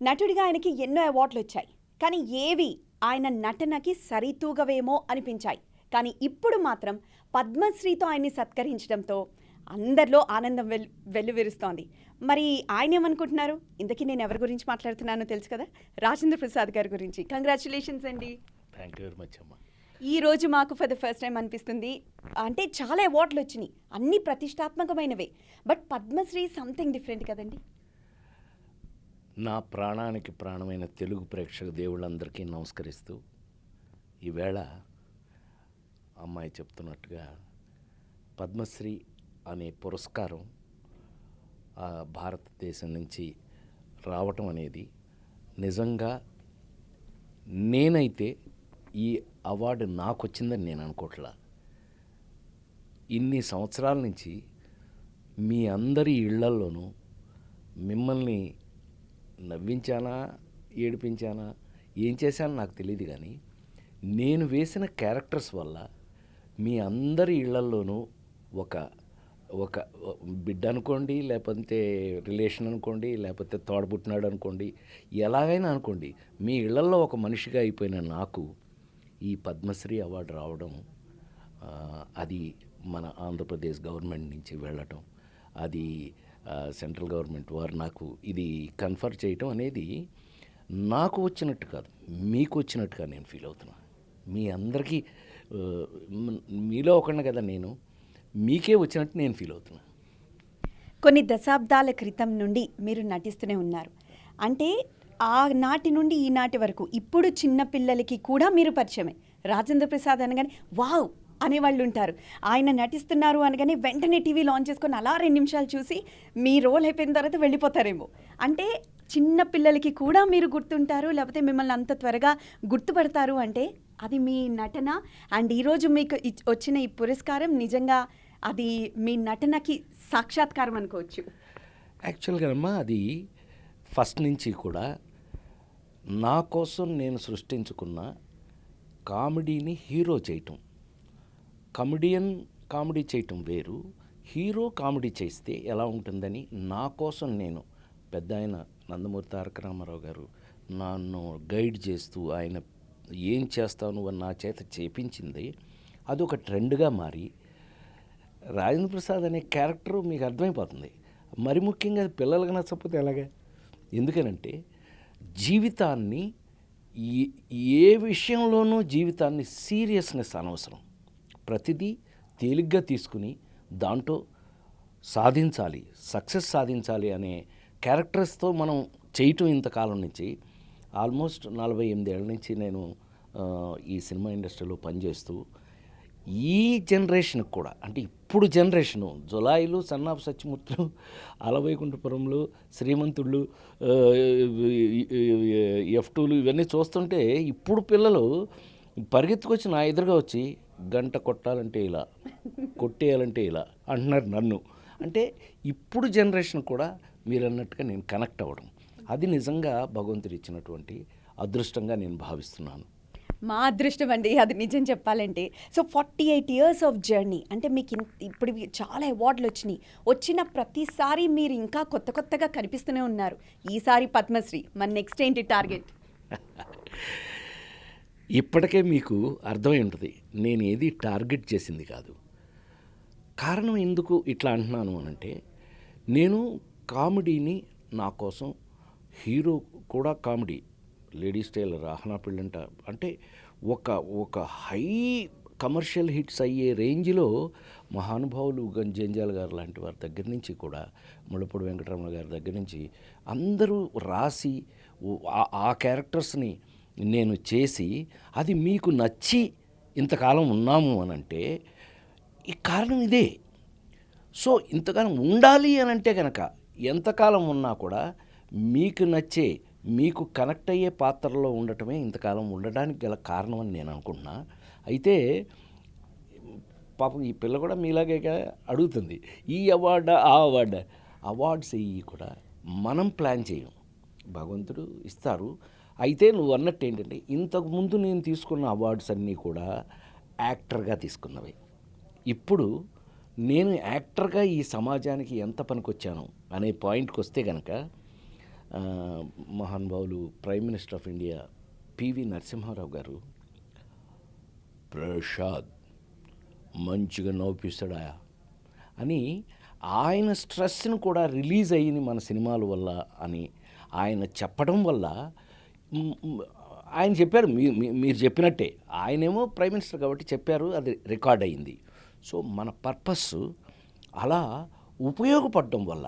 నటుడిగా ఆయనకి ఎన్నో అవార్డులు వచ్చాయి. కానీ ఏవి ఆయన నటనకి సరితూగవేమో అనిపించాయి. కానీ ఇప్పుడు మాత్రం పద్మశ్రీతో ఆయన్ని సత్కరించడంతో అందరిలో ఆనందం వెల్లువిరుస్తోంది. మరి ఆయన ఏమనుకుంటున్నారు? ఇంతకీ నేను ఎవరి గురించి మాట్లాడుతున్నానో తెలుసు కదా, రాజేంద్ర ప్రసాద్ గారి గురించి. కంగ్రాచులేషన్స్ అండి. థ్యాంక్ యూ వెరీ మచ్ అమ్మా. ఈ రోజు మాకు ఫర్ ద ఫస్ట్ టైం అనిపిస్తుంది, అంటే చాలా అవార్డులు వచ్చినాయి, అన్నీ ప్రతిష్టాత్మకమైనవే, బట్ పద్మశ్రీ సంథింగ్ డిఫరెంట్ కదండి. నా ప్రాణానికి ప్రాణమైన తెలుగు ప్రేక్షక దేవుళ్ళందరికీ నమస్కరిస్తూ, ఈవేళ అమ్మాయి చెప్తున్నట్టుగా పద్మశ్రీ అనే పురస్కారం భారతదేశం నుంచి రావటం అనేది నిజంగా నేనైతే ఈ అవార్డు నాకు వచ్చిందని నేను అనుకోవట్లా. ఇన్ని సంవత్సరాల నుంచి మీ అందరి ఇళ్లల్లోనూ మిమ్మల్ని నవ్వించానా, ఏడిపించానా, ఏం చేశానో నాకు తెలియదు, కానీ నేను వేసిన క్యారెక్టర్స్ వల్ల మీ అందరి ఇళ్లల్లోనూ ఒక ఒక బిడ్డ అనుకోండి, లేకపోతే రిలేషన్ అనుకోండి, లేకపోతే తోడబుట్టినాడు అనుకోండి, ఎలాగైనా అనుకోండి, మీ ఇళ్లల్లో ఒక మనిషిగా అయిపోయిన నాకు ఈ పద్మశ్రీ అవార్డు రావడం, అది మన ఆంధ్రప్రదేశ్ గవర్నమెంట్ నుంచి వెళ్ళటం, అది సెంట్రల్ గవర్నమెంట్ వారు నాకు ఇది కన్ఫర్ చేయటం అనేది నాకు వచ్చినట్టు కాదు, మీకు వచ్చినట్టుగా నేను ఫీల్ అవుతున్నా. మీ అందరికీ మీలో ఒకడిని కదా నేను, మీకే వచ్చినట్టు నేను ఫీల్ అవుతున్నా. కొన్ని దశాబ్దాల క్రితం నుండి మీరు నటిస్తూనే ఉన్నారు. అంటే ఆ నాటి నుండి ఈనాటి వరకు ఇప్పుడు చిన్న పిల్లలకి కూడా మీరు పరిచయమే. రాజేంద్ర ప్రసాద్ అనగానే వావ్ అనేవాళ్ళు ఉంటారు. ఆయన నటిస్తున్నారు అనగానే వెంటనే టీవీ లాంచ్ చేసుకొని అలా 2 నిమిషాలు చూసి మీ రోల్ అయిపోయిన తర్వాత వెళ్ళిపోతారేమో. అంటే చిన్న పిల్లలకి కూడా మీరు గుర్తుంటారు, లేకపోతే మిమ్మల్ని అంత త్వరగా గుర్తుపడతారు అంటే అది మీ నటన. అండ్ ఈరోజు మీకు వచ్చిన ఈ పురస్కారం నిజంగా అది మీ నటనకి సాక్షాత్కారం అనుకోవచ్చు. యాక్చువల్గా అమ్మా, అది ఫస్ట్ నుంచి కూడా నా కోసం నేను సృష్టించుకున్న కామెడీని హీరో చేయటం. కమెడియన్ కామెడీ చేయటం వేరు, హీరో కామెడీ చేస్తే ఎలా ఉంటుందని నా కోసం నేను, పెద్ద ఆయన నందమూరి తారక రామారావు గారు నన్ను గైడ్ చేస్తూ ఆయన ఏం చేస్తావు నువ్వు నా చేత చేపించింది, అది ఒక ట్రెండ్గా మారి రాజేంద్ర ప్రసాద్ అనే క్యారెక్టరు మీకు అర్థమైపోతుంది. మరి ముఖ్యంగా పిల్లలకు నచ్చకపోతే ఎలాగా? ఎందుకనంటే జీవితాన్ని ఏ విషయంలోనూ జీవితాన్ని సీరియస్నెస్ అనవసరం. ప్రతిదీ తేలిగ్గా తీసుకుని దాంట్లో సాధించాలి, సక్సెస్ సాధించాలి అనే క్యారెక్టర్స్తో మనం చేయటం ఇంతకాలం నుంచి, ఆల్మోస్ట్ 48 ఏళ్ళ నుంచి నేను ఈ సినిమా ఇండస్ట్రీలో పనిచేస్తూ ఈ జనరేషన్కి కూడా, అంటే ఇప్పుడు జనరేషను జులాయిలు, సన్నాఫ్ సత్యమూర్తులు, అలవైకుంఠపురంలో శ్రీమంతుళ్ళు, F2లు ఇవన్నీ చూస్తుంటే ఇప్పుడు పిల్లలు పరిగెత్తుకొచ్చి నా ఎదురుగా వచ్చి గంట కొట్టాలంటే ఇలా, కొట్టేయాలంటే ఇలా అంటున్నారు నన్ను. అంటే ఇప్పుడు జనరేషన్ కూడా మీరు అన్నట్టుగా నేను కనెక్ట్ అవ్వడం, అది నిజంగా భగవంతుడు ఇచ్చినటువంటి అదృష్టంగా నేను భావిస్తున్నాను. మా అదృష్టం అండి అది, నిజం చెప్పాలంటే. సో 48 years ఆఫ్ జర్నీ, అంటే మీకు ఇప్పుడు చాలా అవార్డులు వచ్చినాయి. వచ్చిన ప్రతిసారి మీరు ఇంకా కొత్త కొత్తగా కనిపిస్తూనే ఉన్నారు. ఈసారి పద్మశ్రీ, మన నెక్స్ట్ ఏంటి టార్గెట్? ఇప్పటికే మీకు అర్థమై ఉంటుంది నేను ఏది టార్గెట్ చేసింది కాదు. కారణం ఎందుకు ఇట్లా అంటున్నాను అనంటే, నేను కామెడీని నా కోసం, హీరో కూడా కామెడీ, లేడీస్ టైలర్, ఆహనా పెళ్ళంట, అంటే ఒక హై కమర్షియల్ హిట్స్ అయ్యే రేంజ్లో మహానుభావులు జంజాల గారు లాంటి వారి దగ్గర నుంచి కూడా, ముళ్ళపూడి వెంకటరమణ గారి దగ్గర నుంచి అందరూ రాసి ఆ క్యారెక్టర్స్ని నేను చేసి అది మీకు నచ్చి ఇంతకాలం ఉన్నాము అనంటే ఈ కారణం ఇదే. సో ఇంతకాలం ఉండాలి అనంటే కనుక ఎంతకాలం ఉన్నా కూడా మీకు నచ్చే, మీకు కనెక్ట్ అయ్యే పాత్రలో ఉండటమే ఇంతకాలం ఉండడానికి గల కారణం అని నేను అనుకుంటున్నా. అయితే పాపం ఈ పిల్ల కూడా మీలాగే అడుగుతుంది, ఈ అవార్డా ఆ అవార్డా. అవార్డ్స్ ఇవి కూడా మనం ప్లాన్ చేయం, భగవంతుడు ఇస్తారు. అయితే నువ్వు అన్నట్టు ఏంటంటే, ఇంతకుముందు నేను తీసుకున్న అవార్డ్స్ అన్నీ కూడా యాక్టర్గా తీసుకున్నవి. ఇప్పుడు నేను యాక్టర్గా ఈ సమాజానికి ఎంత పనికొచ్చాను అనే పాయింట్కి వస్తే కనుక ఆ, మహానుభావులు prime minister of India PV Narasimha Rao గారు, ప్రసాద్ మంచిగా నవ్విస్తాడా అని ఆయన స్ట్రెస్ను కూడా రిలీజ్ అయ్యింది మన సినిమాల వల్ల అని ఆయన చెప్పడం వల్ల ఆయన చెప్పారు, మీరు చెప్పినట్టే, ఆయనేమో ప్రైమ్ మినిస్టర్ కాబట్టి చెప్పారు, అది రికార్డ్ అయింది. సో మన పర్పస్ అలా ఉపయోగపడడం వల్ల,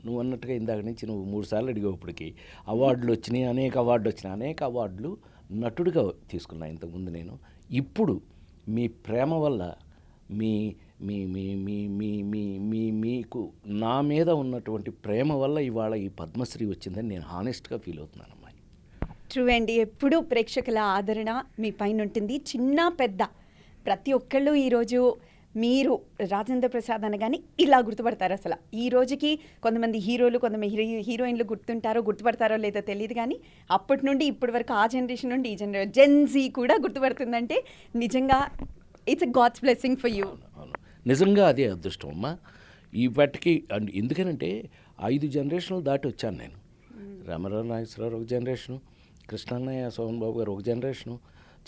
నువ్వు అన్నట్టుగా ఇందాక నుంచి నువ్వు 3 సార్లు అడిగేప్పటికి అవార్డులు వచ్చినాయి, అనేక అవార్డులు నటుడిగా తీసుకున్నా ఇంతకుముందు నేను. ఇప్పుడు మీ ప్రేమ వల్ల, మీ మీ మీ మీ మీ మీ మీ మీకు నా మీద ఉన్నటువంటి ప్రేమ వల్ల ఇవాళ ఈ పద్మశ్రీ వచ్చిందని నేను హానెస్ట్గా ఫీల్ అవుతున్నాను అమ్మాయి. ట్రూ అండి. ఎప్పుడూ ప్రేక్షకుల ఆదరణ మీ పైన ఉంటుంది. చిన్న పెద్ద ప్రతి ఒక్కళ్ళు ఈరోజు మీరు రాజేంద్ర ప్రసాద్ అనగానే ఇలా గుర్తుపడతారు. అసలు ఈ రోజుకి కొంతమంది హీరోలు, కొంతమంది హీరోయిన్లు గుర్తుపడతారో లేదో తెలియదు, కానీ అప్పటి నుండి ఇప్పటి వరకు ఆ జనరేషన్ నుండి ఈ జనరేషన్ జెన్జీ కూడా గుర్తుపడుతుందంటే నిజంగా it's a god's blessing for you. అవును, నిజంగా అదే అదృష్టం అమ్మా. ఇప్పటికి ఎందుకనంటే 5 జనరేషన్లు దాటి వచ్చాను నేను. రామారావు నాగేశ్వరరావు ఒక జనరేషను, కృష్ణన్నయ్య సోహన్ బాబు గారు ఒక జనరేషను,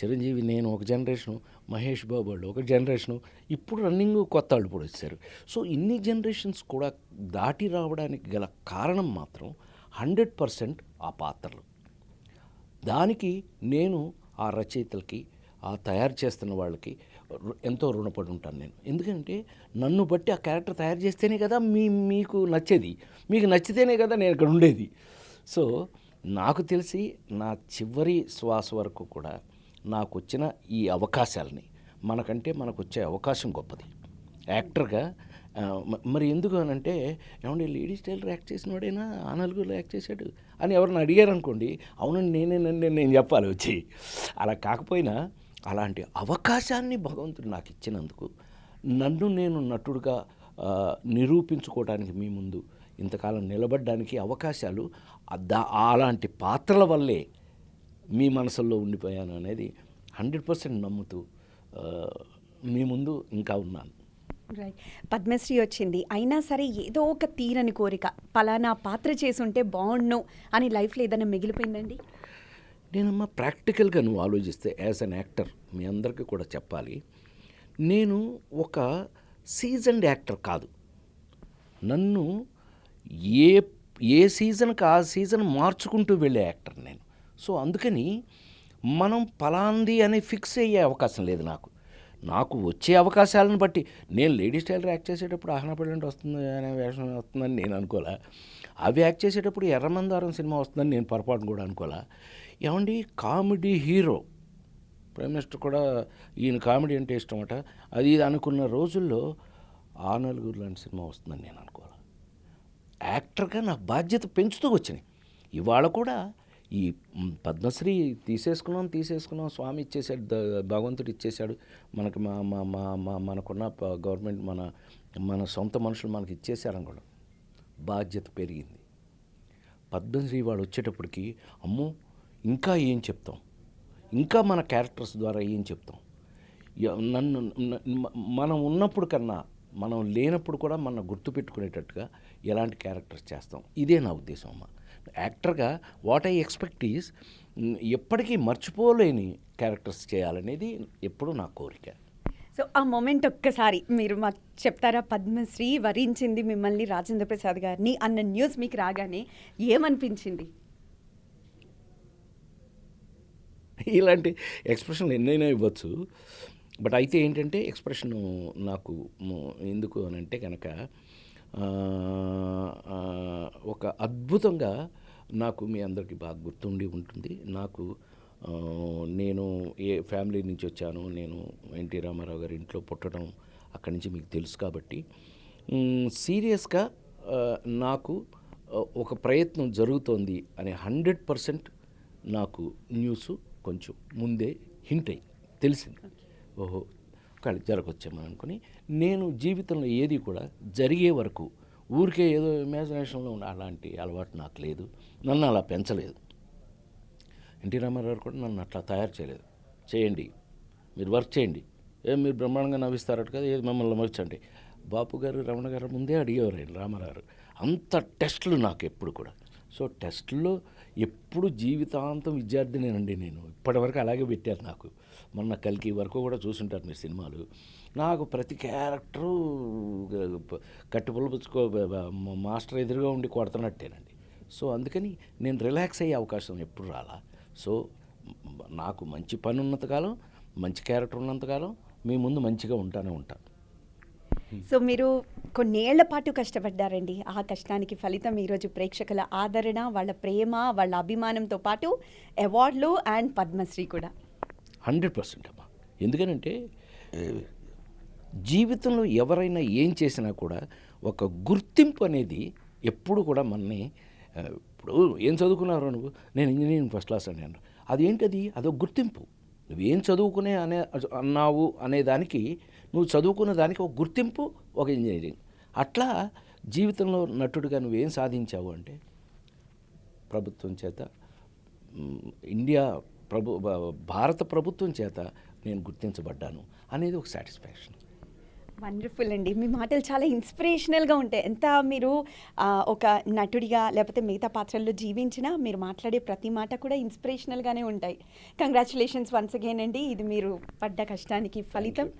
చిరంజీవి నేను ఒక జనరేషను, మహేష్ బాబు వాళ్ళు ఒక జనరేషను, ఇప్పుడు రన్నింగ్ కొత్త వాళ్ళు కూడా వచ్చారు. సో ఇన్ని జనరేషన్స్ కూడా దాటి రావడానికి గల కారణం మాత్రం 100% ఆ పాత్రలు. దానికి నేను ఆ రచయితలకి, ఆ తయారు చేస్తున్న వాళ్ళకి ఎంతో రుణపడి ఉంటాను నేను. ఎందుకంటే నన్ను బట్టి ఆ క్యారెక్టర్ తయారు చేస్తేనే కదా మీకు నచ్చేది, మీకు నచ్చితేనే కదా నేను ఇక్కడ ఉండేది. సో నాకు తెలిసి నా చివరి శ్వాస వరకు కూడా నాకు వచ్చిన ఈ అవకాశాలని, మనకు వచ్చే అవకాశం గొప్పది యాక్టర్గా. మరి ఎందుకు అనంటే, ఏమంటే లేడీస్ టైలర్ యాక్ట్ చేసిన వాడైనా ఆ నలుగురిలో యాక్ట్ చేశాడు అని ఎవరిని అడిగారు అనుకోండి, అవునండి నేను చెప్పాలి వచ్చి. అలా కాకపోయినా అలాంటి అవకాశాన్ని భగవంతుడు నాకు ఇచ్చినందుకు, నన్ను నేను నటుడుగా నిరూపించుకోవడానికి మీ ముందు ఇంతకాలం నిలబడడానికి అవకాశాలు అలాంటి పాత్రల వల్లే మీ మనసుల్లో ఉండిపోయాను అనేది 100% నమ్ముతూ మీ ముందు ఇంకా ఉన్నాను. రైట్. పద్మశ్రీ వచ్చింది, అయినా సరే ఏదో ఒక తీరని కోరిక, పలానా పాత్ర చేసుంటే బాగుండు అని లైఫ్లో ఏదైనా మిగిలిపోయిందండి? నేనమ్మా ప్రాక్టికల్గా నువ్వు ఆలోచిస్తే యాజ్ అన్ యాక్టర్ మీ అందరికీ కూడా చెప్పాలి, నేను ఒక సీజన్డ్ యాక్టర్ కాదు. నన్ను ఏ సీజన్కి ఆ సీజన్ మార్చుకుంటూ వెళ్ళే యాక్టర్ నేను. సో అందుకని మనం పలాంది అని ఫిక్స్ అయ్యే అవకాశం లేదు నాకు వచ్చే అవకాశాలను బట్టి. నేను లేడీస్ టైలర్ యాక్ట్ చేసేటప్పుడు ఆహ్నాపల్లి వస్తుంది అనే వేషం వస్తుందని నేను అనుకోలే. అవి యాక్ట్ చేసేటప్పుడు ఎర్రమందారం సినిమా వస్తుందని నేను పొరపాటును కూడా అనుకోలే. ఏమండి, కామెడీ హీరో ప్రైమ్ మినిస్టర్ కూడా ఈయన కామెడీ అంటే ఇష్టమట, అది అనుకున్న రోజుల్లో ఆ నలుగురు లాంటి సినిమా వస్తుందని నేను అనుకోలే. యాక్టర్గా నా బాధ్యత పెంచుతూ వచ్చినాయి. ఇవాళ కూడా ఈ పద్మశ్రీ తీసేసుకున్నాం, స్వామి ఇచ్చేసాడు, భగవంతుడు ఇచ్చేశాడు మనకి, మనకున్న గవర్నమెంట్ మన సొంత మనుషులు మనకి ఇచ్చేసారని కూడా బాధ్యత పెరిగింది. పద్మశ్రీ వాడు వచ్చేటప్పటికి అమ్మో ఇంకా ఏం చెప్తాం, ఇంకా మన క్యారెక్టర్స్ ద్వారా ఏం చెప్తాం, మనం ఉన్నప్పుడు కన్నా మనం లేనప్పుడు కూడా మనం గుర్తుపెట్టుకునేటట్టుగా ఎలాంటి క్యారెక్టర్స్ చేస్తాం, ఇదే నా ఉద్దేశం అమ్మ. యాక్టర్గా వాట్ ఐ ఎక్స్పెక్ట్ ఈజ్ ఎప్పటికీ మర్చిపోలేని క్యారెక్టర్స్ చేయాలనేది ఎప్పుడూ నా కోరిక. సో ఆ మూమెంట్ ఒక్కసారి మీరు మాకు చెప్తారా? పద్మశ్రీ వరించింది మిమ్మల్ని రాజేంద్ర ప్రసాద్ గారిని అన్న న్యూస్ మీకు రాగానే ఏమనిపించింది? ఇలాంటి ఎక్స్ప్రెషన్ ఎన్నైనా ఇవ్వచ్చు, బట్ అయితే ఏంటంటే ఎక్స్ప్రెషను నాకు ఎందుకు అని అంటే కనుక ఒక అద్భుతంగా నాకు మీ అందరికీ బాగా గుర్తుండి ఉంటుంది. నేను ఏ ఫ్యామిలీ నుంచి వచ్చాను, నేను ఎన్టీ రామారావు గారి ఇంట్లో పుట్టడం అక్కడి నుంచి మీకు తెలుసు కాబట్టి సీరియస్గా నాకు ఒక ప్రయత్నం జరుగుతోంది అనే 100% నాకు న్యూస్ కొంచెం ముందే హింట్ అయ్యి తెలిసింది. ఓహో ఒకవేళ జరగొచ్చామని అనుకుని, నేను జీవితంలో ఏది కూడా జరిగే వరకు ఊరికే ఏదో ఇమాజినేషన్లో ఉన్న అలాంటి అలవాటు నాకు లేదు, నన్ను అలా పెంచలేదు. ఎన్టీ రామారావు కూడా నన్ను అట్లా తయారు చేయలేదు. చేయండి, మీరు వర్క్ చేయండి, మీరు బ్రహ్మాండంగా నవ్విస్తారట కదా, ఏది మిమ్మల్ని నవ్వించండి. బాపు గారు, రమణ గారు ముందే అడిగేవారు ఆయన రామారావు. అంత టెస్టులు నాకు ఎప్పుడు కూడా. సో టెస్టుల్లో ఎప్పుడు జీవితాంతం విద్యార్థినేనండి నేను. ఇప్పటివరకు అలాగే పెట్టారు నాకు. మొన్న కల్కి వరకు కూడా చూసుంటారు మీరు సినిమాలు. నాకు ప్రతి క్యారెక్టరు కట్టుపుల్ల పుచ్చుకో మాస్టర్ ఎదురుగా ఉండి కొడుతున్నట్టేనండి. సో అందుకని నేను రిలాక్స్ అయ్యే అవకాశం ఎప్పుడు రాలా. సో నాకు మంచి పని ఉన్నంతకాలం, మంచి క్యారెక్టర్ ఉన్నంతకాలం మీ ముందు మంచిగా ఉంటానే ఉంటాను. సో మీరు కొన్నేళ్ల పాటు కష్టపడ్డారండి. ఆ కష్టానికి ఫలితం ఈరోజు ప్రేక్షకుల ఆదరణ, వాళ్ళ ప్రేమ, వాళ్ళ అభిమానంతో పాటు అవార్డులు అండ్ పద్మశ్రీ కూడా. 100% అమ్మా. ఎందుకనంటే జీవితంలో ఎవరైనా ఏం చేసినా కూడా ఒక గుర్తింపు అనేది ఎప్పుడు కూడా మనని ఇప్పుడు ఏం చదువుకున్నారో నువ్వు, నేను ఇంజనీరింగ్ ఫస్ట్ క్లాస్ అని అన్నాను. అదేంటది? అదొక గుర్తింపు. నువ్వేం చదువుకునే అన్నావు అనే దానికి, నువ్వు చదువుకున్న దానికి ఒక గుర్తింపు, ఒక ఇంజనీరింగ్. అట్లా జీవితంలో నటుడిగా నువ్వేం సాధించావు అంటే ప్రభుత్వం చేత, ఇండియా భారత ప్రభుత్వం చేత నేను గుర్తించబడ్డాను అనేది ఒక సాటిస్ఫాక్షన్. వండర్ఫుల్ అండి. మీ మాటలు చాలా ఇన్స్పిరేషనల్గా ఉంటాయి. ఎంత మీరు ఒక నటుడిగా లేకపోతే మిగతా పాత్రల్లో జీవించినా మీరు మాట్లాడే ప్రతి మాట కూడా ఇన్స్పిరేషనల్గానే ఉంటాయి. కంగ్రాచులేషన్స్ వన్స్ అగైన్ అండి. ఇది మీరు పడ్డ కష్టానికి ఫలితం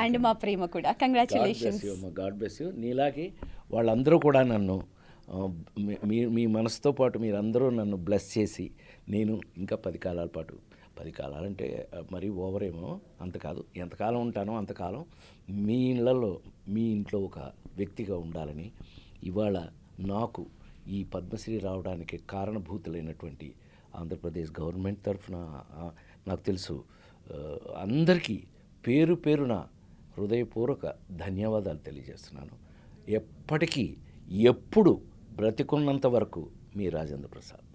అండ్ మా ప్రేమ కూడా. కంగ్రాచులేషన్స్. God bless you. నీలాగే వాళ్ళందరూ కూడా నన్ను మీ మనసుతో పాటు మీరందరూ నన్ను బ్లెస్ చేసి, నేను ఇంకా 10 కాలాల పాటు, 10 కాలాలంటే మరీ ఓవరేమో, అంత కాదు, ఎంతకాలం ఉంటానో అంతకాలం మీ ఇళ్లలో, మీ ఇంట్లో ఒక వ్యక్తిగా ఉండాలని, ఇవాళ నాకు ఈ పద్మశ్రీ రావడానికి కారణభూతులైనటువంటి ఆంధ్రప్రదేశ్ గవర్నమెంట్ తరఫున నాకు తెలుసు అందరికీ పేరు పేరున హృదయపూర్వక ధన్యవాదాలు తెలియజేస్తున్నాను. ఎప్పటికీ ఎప్పుడు బ్రతికున్నంత వరకు మీ రాజేంద్ర ప్రసాద్.